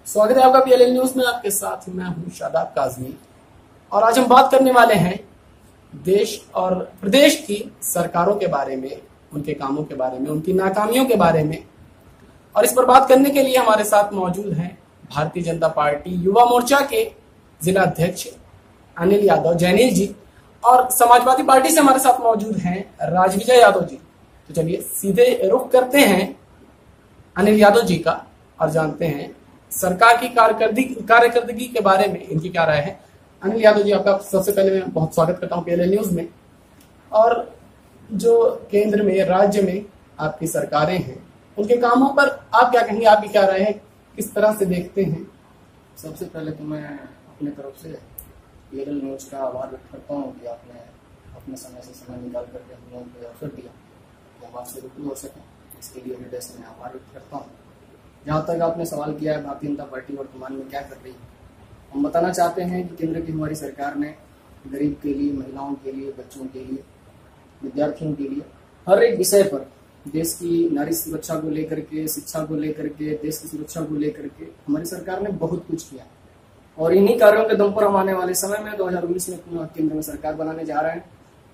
स्वागत है आपका पीएलएल न्यूज में। आपके साथ मैं हूं शादाब काजमी और आज हम बात करने वाले हैं देश और प्रदेश की सरकारों के बारे में, उनके कामों के बारे में, उनकी नाकामियों के बारे में। और इस पर बात करने के लिए हमारे साथ मौजूद हैं भारतीय जनता पार्टी युवा मोर्चा के जिला अध्यक्ष अनिल यादव जैनिल जी, और समाजवादी पार्टी से हमारे साथ मौजूद हैं राजविजय यादव जी। तो चलिए सीधे रुख करते हैं अनिल यादव जी का और जानते हैं सरकार की कार्यकर्दगी के बारे में इनकी क्या राय है। अनिल यादव जी, आपका सबसे पहले मैं बहुत स्वागत करता हूं पीएलएल न्यूज में। और जो केंद्र में, राज्य में आपकी सरकारें हैं, उनके कामों पर आप क्या कहेंगे, आपकी क्या राय है, किस तरह से देखते हैं? सबसे पहले तो मैं अपनी तरफ से पीएलएल न्यूज का आभार व्यक्त करता हूँ कि आपने अपने समय से समय निकाल करके हम लोगों को अवसर दिया कि हम आपसे रूबरू हो सकें। इसके लिए हृदय से मैं आभार व्यक्त करता हूँ। जहाँ तक आपने सवाल किया है भारतीय जनता पार्टी वर्तमान में क्या कर रही है, हम बताना चाहते हैं कि केंद्र की हमारी सरकार ने गरीब के लिए, महिलाओं के लिए, बच्चों के लिए, विद्यार्थियों के लिए हर एक विषय पर देश की नारी सुरक्षा को लेकर के, शिक्षा को लेकर के, देश की सुरक्षा को लेकर के हमारी सरकार ने बहुत कुछ किया। और इन्हीं कार्यों के दम पर हम आने वाले समय में 2019 में पुनः केंद्र में सरकार बनाने जा रहे हैं।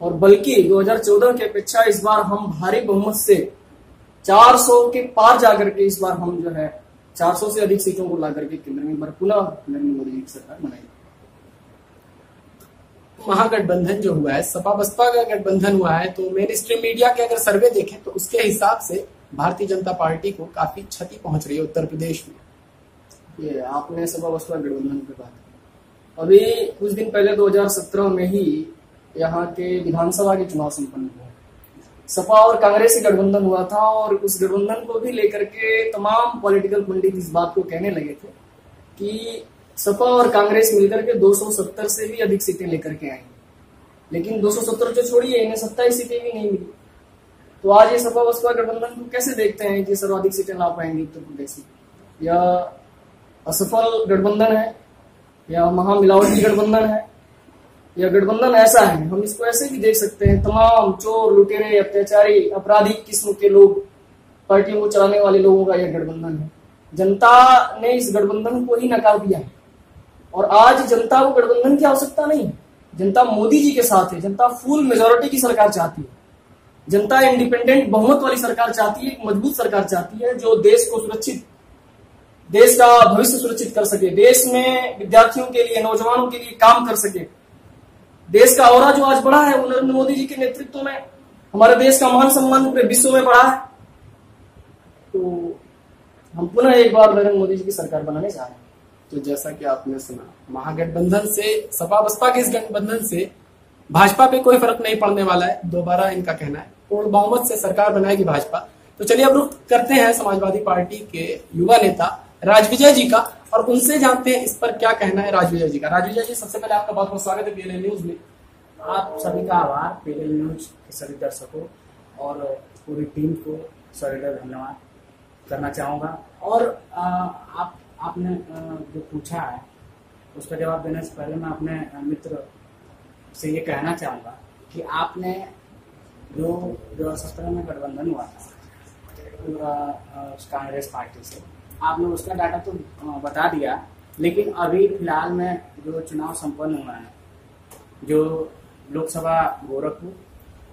और बल्कि 2014 की अपेक्षा इस बार हम भारी बहुमत से 400 के पार जाकर के इस बार हम जो है 400 से अधिक सीटों को ला करके केंद्र में पुनः नरेंद्र मोदी जी की सरकार बनाएगी। महागठबंधन जो हुआ है, सपा बसपा का गठबंधन हुआ है, तो मेन स्ट्रीम मीडिया के अगर सर्वे देखें तो उसके हिसाब से भारतीय जनता पार्टी को काफी क्षति पहुंच रही है उत्तर प्रदेश में। ये आपने सपा बसपा गठबंधन की बात, अभी कुछ दिन पहले 2017 में ही यहाँ के विधानसभा के चुनाव संपन्न हुए। सपा और कांग्रेस का गठबंधन हुआ था और उस गठबंधन को भी लेकर के तमाम पॉलिटिकल पंडित इस बात को कहने लगे थे कि सपा और कांग्रेस मिलकर के 270 से भी अधिक सीटें लेकर के आएंगे। लेकिन 270 जो छोड़िए, इन्हें 27 सीटें भी नहीं मिली। तो आज ये सपा बसपा गठबंधन को कैसे देखते हैं कि सर्वाधिक सीटें ला पाएंगे उत्तर प्रदेश में? या असफल गठबंधन है, या महामिलावटी गठबंधन है, यह गठबंधन ऐसा है, हम इसको ऐसे भी देख सकते हैं। तमाम चोर, लुटेरे, अत्याचारी, अपराधी किस्म के लोग, पार्टियों को चलाने वाले लोगों का यह गठबंधन है। जनता ने इस गठबंधन को ही नकार दिया है और आज जनता को गठबंधन की आवश्यकता नहीं है। जनता मोदी जी के साथ है। जनता फुल मेजोरिटी की सरकार चाहती है। जनता इंडिपेंडेंट बहुमत वाली सरकार चाहती है, एक मजबूत सरकार चाहती है जो देश को सुरक्षित, देश का भविष्य सुरक्षित कर सके, देश में विद्यार्थियों के लिए, नौजवानों के लिए काम कर सके। देश का औरा जो आज बढ़ा है वो नरेंद्र मोदी जी के नेतृत्व में, हमारे देश का मान सम्मान पूरे विश्व में बढ़ा है। तो हम पुनः एक बार नरेंद्र मोदी जी की सरकार बनाने जा रहे हैं। तो जैसा कि आपने सुना, महागठबंधन से, सपा बसपा के इस गठबंधन से भाजपा पे कोई फर्क नहीं पड़ने वाला है, दोबारा इनका कहना है। पूर्ण बहुमत से सरकार बनाएगी भाजपा। तो चलिए अब रुख करते हैं समाजवादी पार्टी के युवा नेता राजविजय जी का और उनसे जानते हैं इस पर क्या कहना है राजविजय जी का। राजविजय जी, सबसे पहले आपका बहुत बहुत स्वागत है पीएलएल न्यूज में। आप सभी का आभार, पीएलएल न्यूज के सभी दर्शकों और पूरी टीम को सविनय धन्यवाद करना चाहूँगा। और आपने जो पूछा है उसका जवाब देने से पहले मैं अपने मित्र से ये कहना चाहूँगा कि आपने जो 2017 में गठबंधन हुआ था कांग्रेस पार्टी से, आपने उसका डाटा तो बता दिया, लेकिन अभी फिलहाल में जो चुनाव संपन्न हुआ है, जो लोकसभा गोरखपुर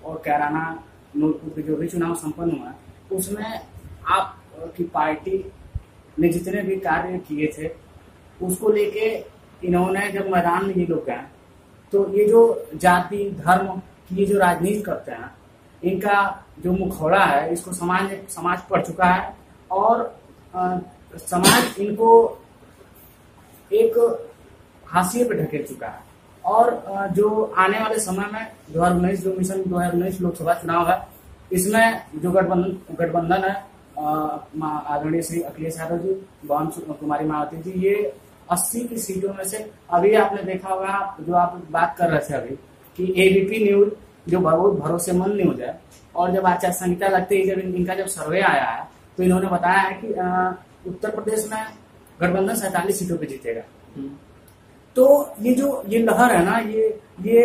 और कैराना नूरपुर के जो भी चुनाव संपन्न हुआ है, उसमें आपकी पार्टी ने जितने भी कार्य किए थे उसको लेके इन्होंने जब मैदान में ये लोग गए तो ये जो जाति धर्म की जो राजनीति करते हैं, इनका जो मुखौड़ा है इसको समाज पढ़ चुका है और समाज इनको एक हाशिए पे ढकेल चुका है। और जो आने वाले समय में 2019 जो मिशन 2019 लोकसभा चुनाव है, इसमें जो गठबंधन है, आदरणीय श्री अखिलेश यादव जी, बहन कुमारी मायावती जी, ये 80 की सीटों में से, अभी आपने देखा होगा जो आप बात कर रहे थे अभी कि एबीपी न्यूज जो बहुत भरोसेमंद न्यूज है, और जब आचार संहिता लगती है, जब इनका जब सर्वे आया है तो इन्होंने बताया है कि उत्तर प्रदेश में गठबंधन 47 सीटों पे जीतेगा। तो ये लहर है ना, ये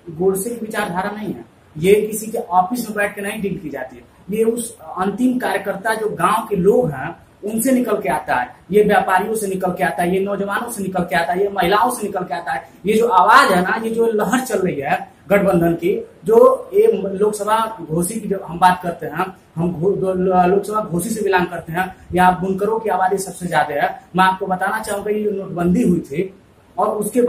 गोडसे की विचारधारा नहीं है, ये किसी के ऑफिस में बैठ के नहीं डील की जाती है। ये उस अंतिम कार्यकर्ता जो गांव के लोग हैं उनसे निकल के आता है, ये व्यापारियों से निकल के आता है, ये नौजवानों से निकल के आता है, ये महिलाओं से निकल के आता है। ये जो आवाज है ना, ये जो लहर चल रही है गठबंधन की, जो ये लोकसभा घोषी की जब हम बात करते हैं, हम लोकसभा घोषी से बिलोंग करते हैं, यहाँ बुनकरों की आबादी सबसे ज्यादा है। मैं आपको बताना चाहूंगा, ये नोटबंदी हुई थी और उसके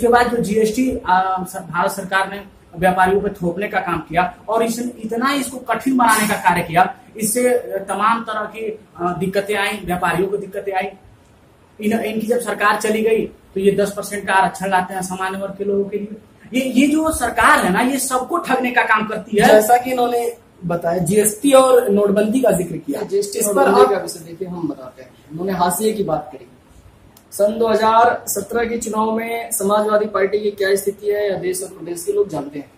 बाद जो जीएसटी भारत सरकार ने व्यापारियों पर थोपने का काम किया और इतना इसको कठिन बनाने का कार्य किया, इससे तमाम तरह की दिक्कतें आई, व्यापारियों को दिक्कतें आई। इनकी जब सरकार चली गई तो ये 10% का आरक्षण लाते हैं सामान्य वर्ग के लोगों के लिए। ये जो सरकार है ना, ये सबको ठगने का काम करती है। जैसा कि इन्होंने बताया, जीएसटी और नोटबंदी का जिक्र किया, जीएसटी इस पर का विषय देखिए हम बताते हैं। उन्होंने हाशिए की बात करी। सन 2017 के चुनाव में समाजवादी पार्टी की क्या स्थिति है, यह देश और प्रदेश के लोग जानते हैं।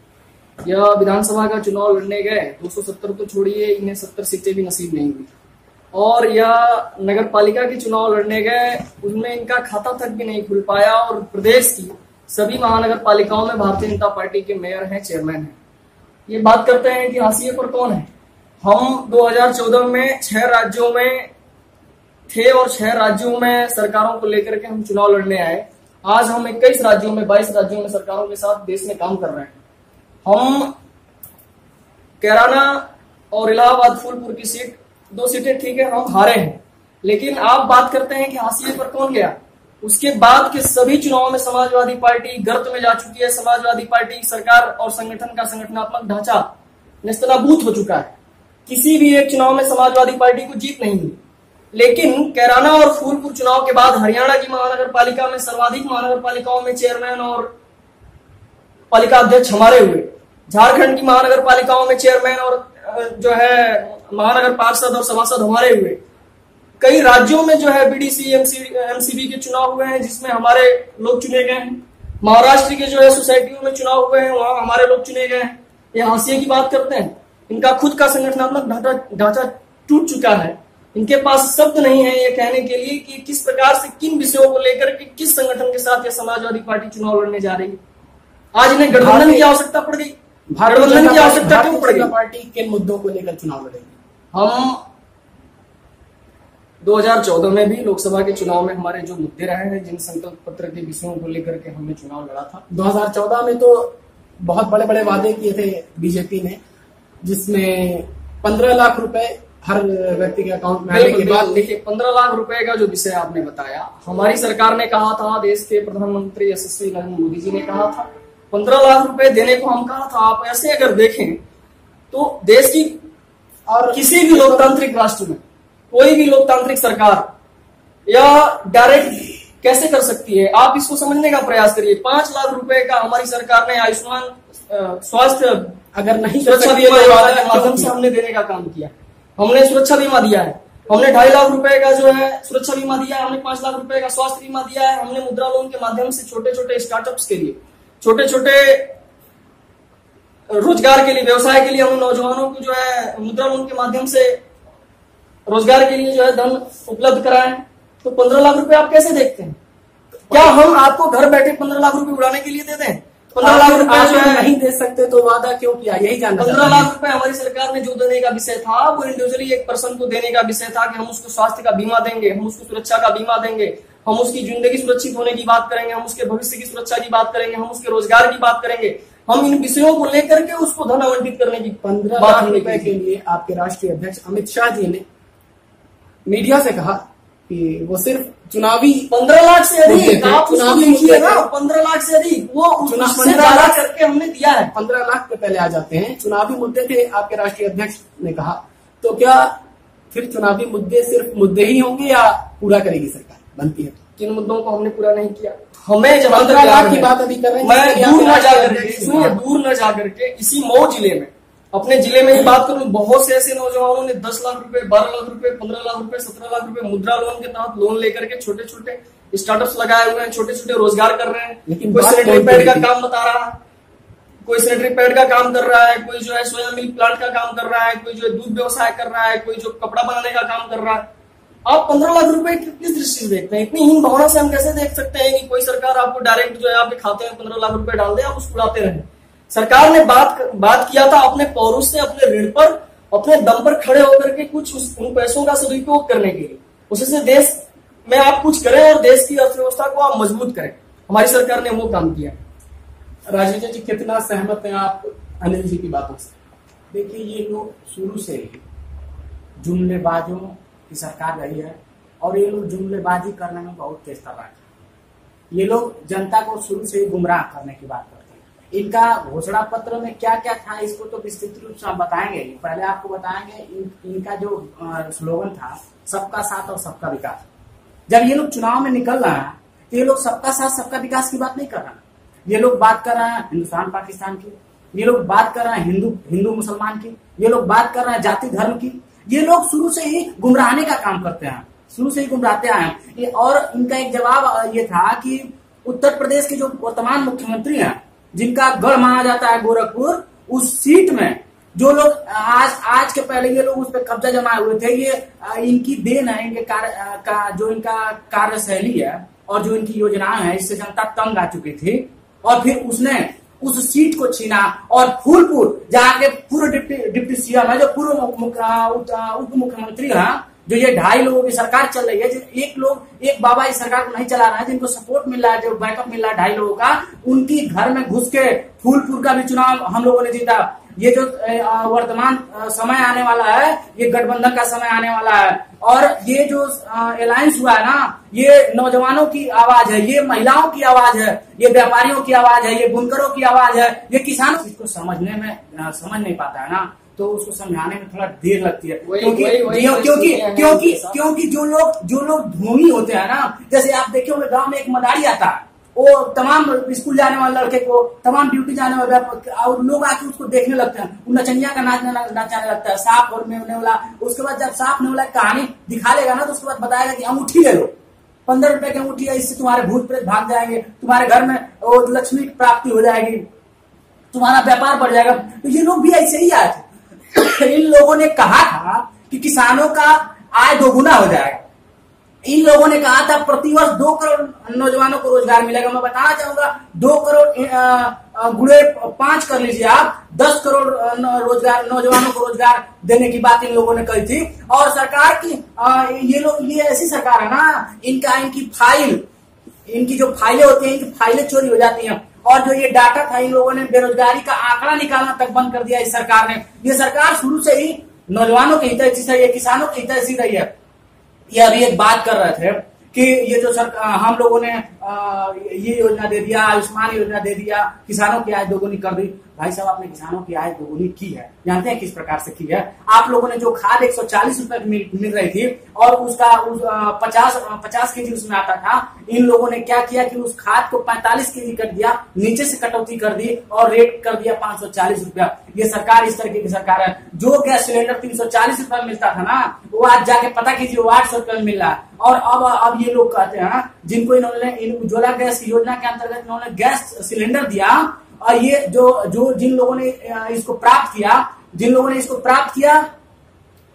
यह विधानसभा का चुनाव लड़ने गए, 270 तो छोड़िए, इन्हें 70 सीटें भी नसीब नहीं हुई। और यह नगर पालिका के चुनाव लड़ने गए, उनमें इनका खाता तक भी नहीं खुल पाया। और प्रदेश की सभी महानगर पालिकाओं में भारतीय जनता पार्टी के मेयर हैं, चेयरमैन हैं। ये बात करते हैं कि हाशिए पर कौन है। हम 2014 में 6 राज्यों में थे और 6 राज्यों में सरकारों को लेकर के हम चुनाव लड़ने आए। आज हम 21 राज्यों में, 22 राज्यों में सरकारों के साथ देश में काम कर रहे हैं। हम कैराना और इलाहाबाद फूलपुर की सीट, 2 सीटें ठीक है, हम हारे हैं। लेकिन आप बात करते हैं कि हाशिए पर कौन गया। उसके बाद के सभी चुनावों में समाजवादी पार्टी गर्त में जा चुकी है। समाजवादी पार्टी सरकार और संगठन का संगठनात्मक ढांचा नेस्तनाबूत हो चुका है। किसी भी एक चुनाव में समाजवादी पार्टी को जीत नहीं मिली। लेकिन कैराना और फूलपुर चुनाव के बाद हरियाणा की महानगर पालिका में सर्वाधिक महानगर पालिकाओं में चेयरमैन और पालिका अध्यक्ष हमारे हुए। झारखंड की महानगर पालिकाओं में चेयरमैन और जो है महानगर पार्षद और सभासद हमारे हुए। कई राज्यों में जो है बीडीसी एमसीबी के चुनाव हुए हैं, जिसमें हमारे लोग चुने गए हैं। महाराष्ट्र के जो है सोसाइटियों में चुनाव हुए हैं, वहां हमारे लोग चुने गए हैं। ये हाशिए की बात करते हैं। इनका खुद का संगठनात्मक ढांचा टूट चुका है। इनके पास शब्द नहीं है ये कहने के लिए कि किस प्रकार से, किन विषयों को लेकर के, किस संगठन के साथ ये समाजवादी पार्टी चुनाव लड़ने जा रही है। आज इन्हें गठबंधन की आवश्यकता पड़ गई। गठबंधन की आवश्यकता क्यों पड़ गई? पार्टी किन मुद्दों को लेकर चुनाव लड़ेगी? हम 2014 में भी लोकसभा के चुनाव में हमारे जो मुद्दे रहे हैं, जिन संकल्प पत्र के विषयों को लेकर के हमने चुनाव लड़ा था। 2014 में तो बहुत बड़े बड़े वादे किए थे बीजेपी ने, जिसमें 15 लाख रुपए हर व्यक्ति के अकाउंट में आने के बाद। देखिए, 15 लाख रुपए का जो विषय आपने बताया, हमारी सरकार ने कहा था, देश के प्रधानमंत्री यशस्वी नरेंद्र मोदी जी ने कहा था 15 लाख रुपए देने को हम कहा था। आप ऐसे अगर देखें तो देश की और किसी भी लोकतांत्रिक राष्ट्र में कोई भी लोकतांत्रिक सरकार या डायरेक्ट कैसे कर सकती है, आप इसको समझने का प्रयास करिए। 5 लाख रुपए का हमारी सरकार ने आयुष्मान स्वास्थ्य अगर नहीं सुरक्षा बीमा के माध्यम से हमने देने का काम किया। हमने सुरक्षा बीमा दिया है, हमने 2.5 लाख रुपए का जो है सुरक्षा बीमा दिया है, हमने 5 लाख रुपए का स्वास्थ्य बीमा दिया है। हमने मुद्रा लोन के माध्यम से छोटे छोटे स्टार्टअप्स के लिए, छोटे छोटे रोजगार के लिए, व्यवसाय के लिए हम नौजवानों को जो है मुद्रा लोन के माध्यम से रोजगार के लिए जो है धन उपलब्ध कराएं। तो 15 लाख रुपए आप कैसे देखते हैं? क्या हम आपको घर बैठे 15 लाख रुपए उड़ाने के लिए देते हैं? 15 लाख रुपए जो है नहीं दे सकते तो वादा क्यों किया, यही जानना। 15 लाख रुपए हमारी सरकार ने जो देने का विषय था, वो इंडिविजुअली एक पर्सन को देने का विषय था कि हम उसको स्वास्थ्य का बीमा देंगे, हम उसको सुरक्षा का बीमा देंगे, हम उसकी जिंदगी सुरक्षित होने की बात करेंगे, हम उसके भविष्य की सुरक्षा की बात करेंगे, हम उसके रोजगार की बात करेंगे। हम इन विषयों को लेकर के उसको धन आवंटित करने की 15 लाख रुपए के लिए आपके राष्ट्रीय अध्यक्ष अमित शाह जी ने मीडिया से कहा कि वो सिर्फ चुनावी 15 लाख से अधिक आप उसको लिखिए ना, 15 लाख से अधिक वो उससे ज्यादा करके हमने दिया है। 15 लाख पे पहले आ जाते हैं। चुनावी मुद्दे थे, आपके राष्ट्रीय अध्यक्ष ने कहा। तो क्या फिर चुनावी मुद्दे सिर्फ मुद्दे ही होंगे या पूरा करेगी सरकार? बनती है किन मुद्दों को हमने पूरा नहीं किया? हमें जब 15 लाख की बात अभी कर रहे हैं, मैं दूर न जाकर के इसी मऊ जिले में, अपने जिले में ही बात करूं, बहुत से ऐसे नौजवानों ने 10 लाख रुपए, 12 लाख रुपए, 15 लाख रुपए, 17 लाख रुपए मुद्रा लोन के तहत लोन लेकर के छोटे छोटे स्टार्टअप्स लगाए हुए हैं, छोटे छोटे रोजगार कर रहे हैं। लेकिन कोई सैनिटरी पैड का काम बता रहा है, कोई सैनिटरी पैड का काम कर रहा है, कोई जो है सोया मिल्क प्लांट का काम कर रहा है, कोई जो है दूध व्यवसाय कर रहा है, कोई जो कपड़ा बनाने का काम कर रहा है। आप 15 लाख रुपए किस दृष्टि से देखते हैं? इतनी हीन भावना से हम कैसे देख सकते हैं कि कोई सरकार आपको डायरेक्ट जो है आपके खाते में 15 लाख रुपए डाल दे, आप उसको उड़ाते रहे? सरकार ने बात किया था अपने पौरुष से, अपने ऋण पर अपने दम पर खड़े होकर के कुछ उन पैसों का सदुपयोग करने के लिए, उससे देश में आप कुछ करें और देश की अर्थव्यवस्था को आप मजबूत करें। हमारी सरकार ने वो काम किया। राजेंद्र जी, कितना सहमत हैं आप अनिल जी की बातों से? देखिए, ये लोग शुरू से ही जुमलेबाजों की सरकार रही है और ये लोग जुमलेबाजी करने में बहुत तेज तर्राक है। ये लोग जनता को शुरू से ही गुमराह करने की बात करते हैं। इनका घोषणा पत्र में क्या क्या था इसको तो विस्तृत रूप से हम बताएंगे। पहले आपको बताएंगे इनका जो स्लोगन था, सबका साथ और सबका विकास। जब ये लोग चुनाव में निकल रहे हैं तो ये लोग सबका साथ सबका विकास की बात नहीं कर रहे हैं। ये लोग बात कर रहे हैं हिंदुस्तान पाकिस्तान की, ये लोग बात कर रहे हैं हिंदू मुसलमान की, ये लोग बात कर रहे हैं जाति धर्म की। ये लोग शुरू से ही गुमराहने का काम करते हैं, शुरू से ही गुमराहते आए हैं। और इनका एक जवाब ये था कि उत्तर प्रदेश के जो वर्तमान मुख्यमंत्री हैं, जिनका गढ़ माना जाता है गोरखपुर, उस सीट में जो लोग आज के पहले ये लोग उस पर कब्जा जमाए हुए थे, ये इनकी देन है। इनके जो इनका कार्यशैली है और जो इनकी योजनाएं हैं, इससे जनता तंग आ चुकी थी। और फिर उसने उस सीट को छीना और फूलपुर, जहाँ के पूर्व डिप्टी सीएम है, जो पूर्व उप मुख्यमंत्री है, जो ये 2.5 लोगों की सरकार चल रही है, एक बाबा इस सरकार को नहीं चला रहा है, जिनको सपोर्ट मिल रहा है, जो बैकअप मिल रहा है 2.5 लोगों का, उनकी घर में घुस के फूलपुर का भी चुनाव हम लोगों ने जीता। ये जो वर्तमान समय आने वाला है, ये गठबंधन का समय आने वाला है। और ये जो अलायंस हुआ है ना, ये नौजवानों की आवाज है, ये महिलाओं की आवाज है, ये व्यापारियों की आवाज है, ये बुनकरों की आवाज है, ये किसानों। इसको समझने में समझ नहीं पाता है ना, तो उसको समझाने में थोड़ा देर लगती है। क्योंकि जो लोग धूमी होते हैं ना, जैसे आप देखे होंगे गांव में एक मदारी आता है, वो तमाम स्कूल जाने वाले लड़के को, तमाम ड्यूटी जाने वाले और लोग आके उसको देखने लगते हैं, वो नचनिया का नाचने लगता है, सांप और नेवला। उसके बाद जब सांप नेवला कहानी दिखा लेगा ना, तो उसके बाद बताएगा कि अंगूठी ले लो, 15 रुपए की अंगूठी है, इससे तुम्हारे भूत प्रेत भाग जाएंगे, तुम्हारे घर में वो लक्ष्मी प्राप्ति हो जाएगी, तुम्हारा व्यापार बढ़ जाएगा। तो ये लोग भी ऐसे ही आए थे। इन लोगों ने कहा था कि किसानों का आय दोगुना हो जाएगा। इन लोगों ने कहा था प्रतिवर्ष 2 करोड़ नौजवानों को रोजगार मिलेगा। मैं बताना चाहूंगा 2 करोड़ गुणे 5 कर लीजिए आप, 10 करोड़ नौजवानों को रोजगार देने की बात इन लोगों ने कही थी। और सरकार की ये ऐसी सरकार है ना, इनकी जो फाइलें होती हैं, इनकी फाइलें चोरी हो जाती हैं। और जो ये डाटा था, इन लोगों ने बेरोजगारी का आंकड़ा निकालना तक बंद कर दिया इस सरकार ने। ये सरकार शुरू से ही नौजवानों की हितैषी रही है, किसानों की हितैषी रही है। ये अभी एक बात कर रहे थे कि ये जो सरकार, हम लोगों ने ये योजना दे दिया, आयुष्मान योजना दे दिया, किसानों की आय दोगुनी कर दी। भाई साहब, आपने किसानों की आय दोगुनी की है, जानते हैं किस प्रकार से की है? आप लोगों ने जो खाद 140 रुपए मिल रही थी और उसका 50 केजी उसमें आता था, इन लोगों ने क्या किया कि उस खाद को 45 केजी कर दिया, नीचे से कटौती कर दी और रेट कर दिया 540 रुपया। ये सरकार इस तरीके की सरकार है। जो गैस सिलेंडर 340 रुपए मिलता था ना, वो आज जाके पता कीजिए वो 800 रुपए में मिल रहा है। और अब ये लोग कहते हैं, जिनको इन्होंने उज्ज्वला गैस योजना के अंतर्गत इन्होंने गैस सिलेंडर दिया, और ये जो जिन लोगों ने इसको प्राप्त किया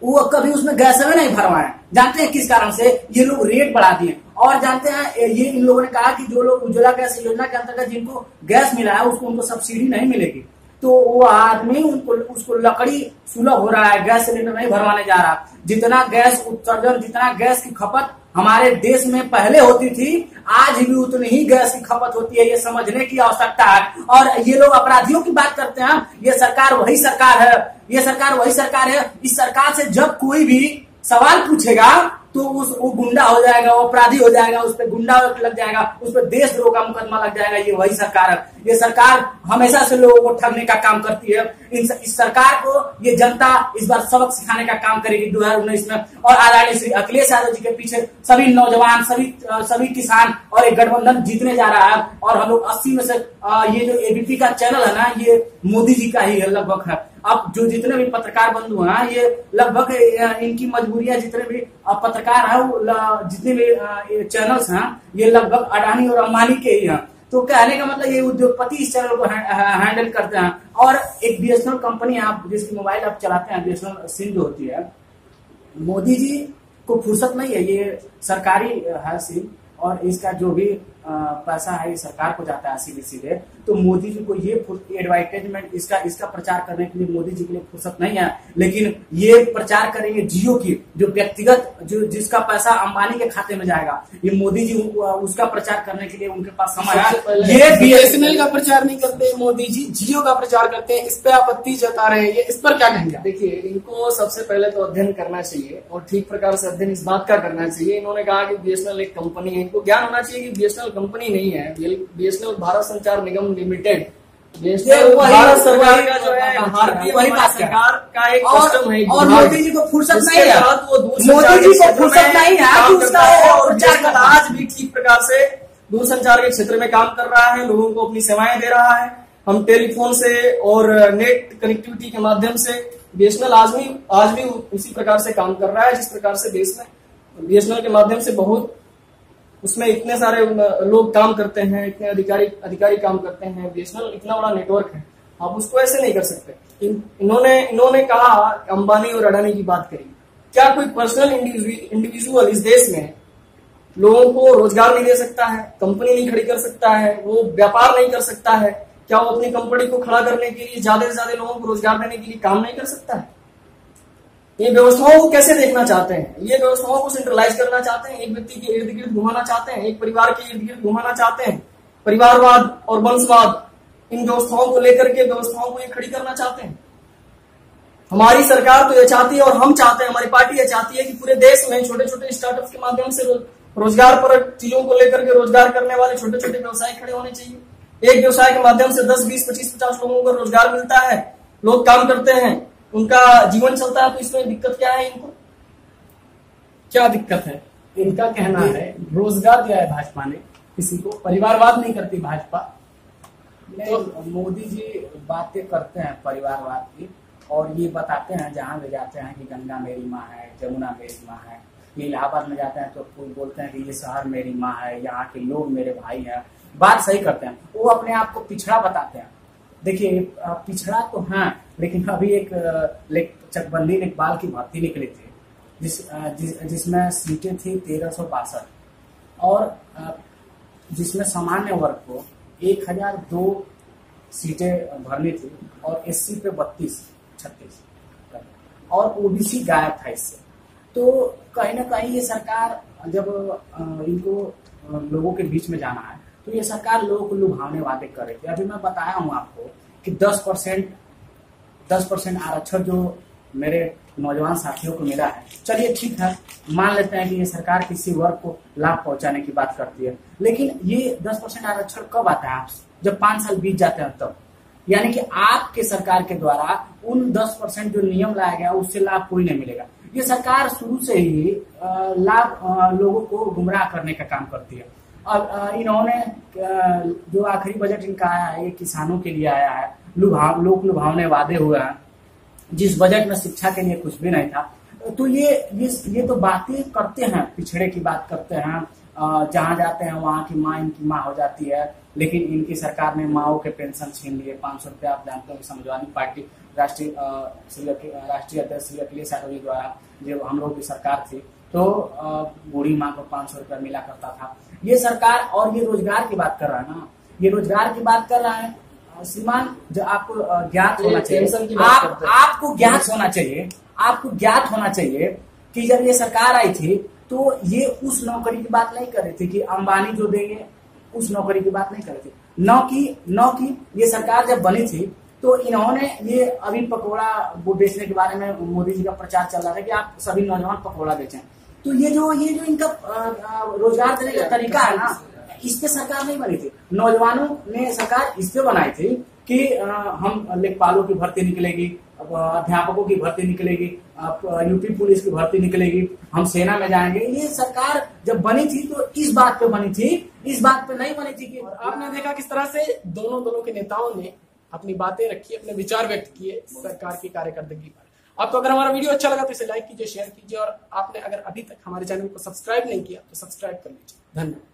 वो कभी उसमें गैस में नहीं भरवाए। जानते हैं किस कारण से? ये लोग रेट बढ़ा दिए। और जानते हैं, ये इन लोगों ने कहा कि जो लोग उज्ज्वला गैस योजना के अंतर्गत जिनको गैस मिला है, उनको सब्सिडी नहीं मिलेगी। तो वो आदमी उसको लकड़ी सुलभ हो रहा है, गैस सिलेंडर नहीं भरवाने जा रहा। जितना गैस उत्सर्जन, जितना गैस की खपत हमारे देश में पहले होती थी, आज भी उतनी ही गैस की खपत होती है। ये समझने की आवश्यकता है। और ये लोग अपराधियों की बात करते हैं, ये सरकार वही सरकार है, ये सरकार वही सरकार है। इस सरकार से जब कोई भी सवाल पूछेगा तो वो गुंडा हो जाएगा, वो अपराधी हो जाएगा, उस पर गुंडा लग जाएगा, उस पर देशद्रोह का मुकदमा लग जाएगा। ये वही सरकार है। ये सरकार हमेशा से लोगों को ठगने का काम करती है। इस सरकार को ये जनता इस बार सबक सिखाने का काम करेगी 2019 में। और आदरणीय श्री अखिलेश यादव जी के पीछे सभी नौजवान, सभी किसान और एक गठबंधन जीतने जा रहा है। और हम लोग 80 में से ये जो एबीपी का चैनल है ना, ये मोदी जी का ही लगभग है। अब जो जितने भी पत्रकार बंधु हैं, ये लगभग इनकी मजबूरियां, जितने भी पत्रकार हैं, जितने भी चैनल्स हैं, ये लगभग अडानी और अंबानी के ही हैं। तो कहने का मतलब ये उद्योगपति इस चैनल को हैंडल करते हैं। और एक बीएसएनएल कंपनी, आप जिसकी मोबाइल आप चलाते हैं, बीएसएनएल सिम जो होती है, मोदी जी को फुर्सत नहीं है, ये सरकारी है सिम। और इसका जो भी पैसा है ये सरकार को जाता है सीधे सीधे, तो मोदी जी को ये एडवर्टाइजमेंट इसका प्रचार करने के लिए मोदी जी के लिए फुर्सत नहीं है। लेकिन ये प्रचार करेंगे जियो की, जो व्यक्तिगत जिसका पैसा अंबानी के खाते में जाएगा, ये मोदी जी उसका प्रचार करने के लिए उनके पास समय है। ये बीएसएनएल का प्रचार नहीं करते मोदी जी, जियो का प्रचार करते हैं, इस पे आपत्ति जता रहे हैं, ये इस पर क्या कहेंगे? देखिए, इनको सबसे पहले तो अध्ययन करना चाहिए और ठीक प्रकार से अध्ययन इस बात का करना चाहिए। इन्होंने कहा कि बीएसएनएल एक कंपनी है, इनको ज्ञान होना चाहिए कि बीएसएनएल कंपनी नहीं है, बीएसएनएल भारत संचार निगम लिमिटेड, बीएसएनएल भारत सरकार का जो है, भारतीय सरकार का एक सिस्टम है। और मोदी जी को फुर्सत नहीं है, मोदी जी को फुर्सत नहीं है, आज भी ठीक प्रकार से दूरसंचार के क्षेत्र में काम कर रहा है, लोगों को अपनी सेवाएं दे रहा है। हम टेलीफोन से और नेट कनेक्टिविटी के माध्यम से बीएसएनएल आज भी उसी प्रकार से काम कर रहा है जिस प्रकार से देश में बीएसएनएल के माध्यम से बहुत उसमें इतने सारे लोग काम करते हैं, इतने अधिकारी काम करते हैं। बीएसएनएल इतना बड़ा नेटवर्क है, आप उसको ऐसे नहीं कर सकते। इन्होंने कहा अंबानी और अडानी की बात करी, क्या कोई पर्सनल इंडिविजुअल इस देश में लोगों को रोजगार नहीं दे सकता है, कंपनी नहीं खड़ी कर सकता है, वो व्यापार नहीं कर सकता है? क्या वो अपनी कंपनी को खड़ा करने के लिए ज्यादा से ज्यादा लोगों को रोजगार देने के लिए काम नहीं कर सकता है? ये व्यवस्थाओं को कैसे देखना चाहते हैं? ये व्यवस्थाओं को सेंट्रलाइज करना चाहते हैं, एक व्यक्ति के इर्द गिर्द घुमाना चाहते हैं, एक परिवार के इर्द गिर्द घुमाना चाहते हैं, परिवारवाद और वंशवाद इन व्यवस्थाओं को लेकर के व्यवस्थाओं को ये खड़ी करना चाहते हैं। हमारी सरकार तो ये चाहती है और हम चाहते हैं, हमारी पार्टी ये चाहती है कि पूरे देश में छोटे छोटे स्टार्टअप के माध्यम से रोजगार पर चीजों को लेकर के रोजगार करने वाले छोटे छोटे व्यवसाय खड़े होने चाहिए। एक व्यवसाय के माध्यम से 10, 20, 25, 50 लोगों को रोजगार मिलता है, लोग काम करते हैं, उनका जीवन चलता है, तो इसमें दिक्कत क्या है? इनको क्या दिक्कत है? इनका कहना है रोजगार दिया है भाजपा ने किसी को, परिवारवाद नहीं करती भाजपा। तो मोदी जी बातें करते हैं परिवारवाद की और ये बताते हैं जहां ले जाते हैं कि गंगा मेरी माँ है, जमुना मेरी माँ है। ये इलाहाबाद में जाते हैं तो कोई बोलते हैं कि ये शहर मेरी माँ है, यहाँ के लोग मेरे भाई हैं। बात सही करते हैं, वो अपने आप को पिछड़ा बताते हैं। देखिए, पिछड़ा तो है, लेकिन अभी एक चकबंदी लेखपाल की भर्ती निकली थी जिसमें सीटें थी 1362 और जिसमें सामान्य वर्ग को 1002 सीटें भरनी थी और एससी पे 36 और ओबीसी गायब था इससे। तो कहीं ना कहीं ये सरकार जब इनको लोगों के बीच में जाना है तो ये सरकार लोगों को लुभावने वादे कर रही थी। अभी मैं बताया हूं आपको कि 10% आरक्षण जो मेरे नौजवान साथियों को मिला है, चलिए ठीक है, मान लेते हैं कि ये सरकार किसी वर्ग को लाभ पहुंचाने की बात करती है, लेकिन ये 10% आरक्षण कब आता है? आप जब 5 साल बीत जाते हैं तब। यानी कि आपके सरकार के द्वारा उन 10% जो नियम लाया गया उससे लाभ कोई नहीं मिलेगा। ये सरकार शुरू से ही लाभ लोगों को गुमराह करने का काम करती है। अब इन्होंने जो आखिरी बजट इनका आया है ये किसानों के लिए आया है, लोग लुभावने वादे हुए हैं, जिस बजट में शिक्षा के लिए कुछ भी नहीं था। तो ये तो बातें करते हैं, पिछड़े की बात करते हैं, जहां जाते हैं वहां की माँ इनकी माँ हो जाती है। लेकिन इनकी सरकार ने माओ के पेंशन छीन लिए, 500 रुपया। आप जानते हैं समाजवादी पार्टी राष्ट्रीय अध्यक्ष श्री अखिलेश यादव जी द्वारा जब हम लोग की सरकार थी तो बूढ़ी माँ को 500 रुपया मिला करता था। ये सरकार, और ये रोजगार की बात कर रहा है ना, ये रोजगार की बात कर रहा है श्रीमान, जो आपको ज्ञात होना चाहिए, आपको ज्ञात होना चाहिए कि जब ये सरकार आई थी तो ये उस नौकरी की बात नहीं कर रही थी कि अंबानी जो देंगे उस नौकरी की बात नहीं कर रही थी। न कि ये सरकार जब बनी थी तो इन्होंने ये अभी पकौड़ा वो बेचने के बारे में मोदी जी का प्रचार चल रहा था कि आप सभी नौजवान पकौड़ा बेचें। तो ये जो इनका रोजगार देने का तरीका है ना, इस पे सरकार नहीं बनी थी। नौजवानों ने सरकार इस पे बनाई थी कि हम लेखपालों की भर्ती निकलेगी, अध्यापकों की भर्ती निकलेगी, यूपी पुलिस की भर्ती निकलेगी, हम सेना में जाएंगे। ये सरकार जब बनी थी तो इस बात पे बनी थी, इस बात पे नहीं बनी थी कि आपने देखा किस तरह से दोनों दलों के नेताओं ने अपनी बातें रखी, अपने विचार व्यक्त किए सरकार की कार्यकर्दगी पर। आपको अगर हमारा वीडियो अच्छा लगा तो इसे लाइक कीजिए, शेयर कीजिए, और आपने अगर अभी तक हमारे चैनल को सब्सक्राइब नहीं किया तो सब्सक्राइब कर लीजिए। धन्यवाद।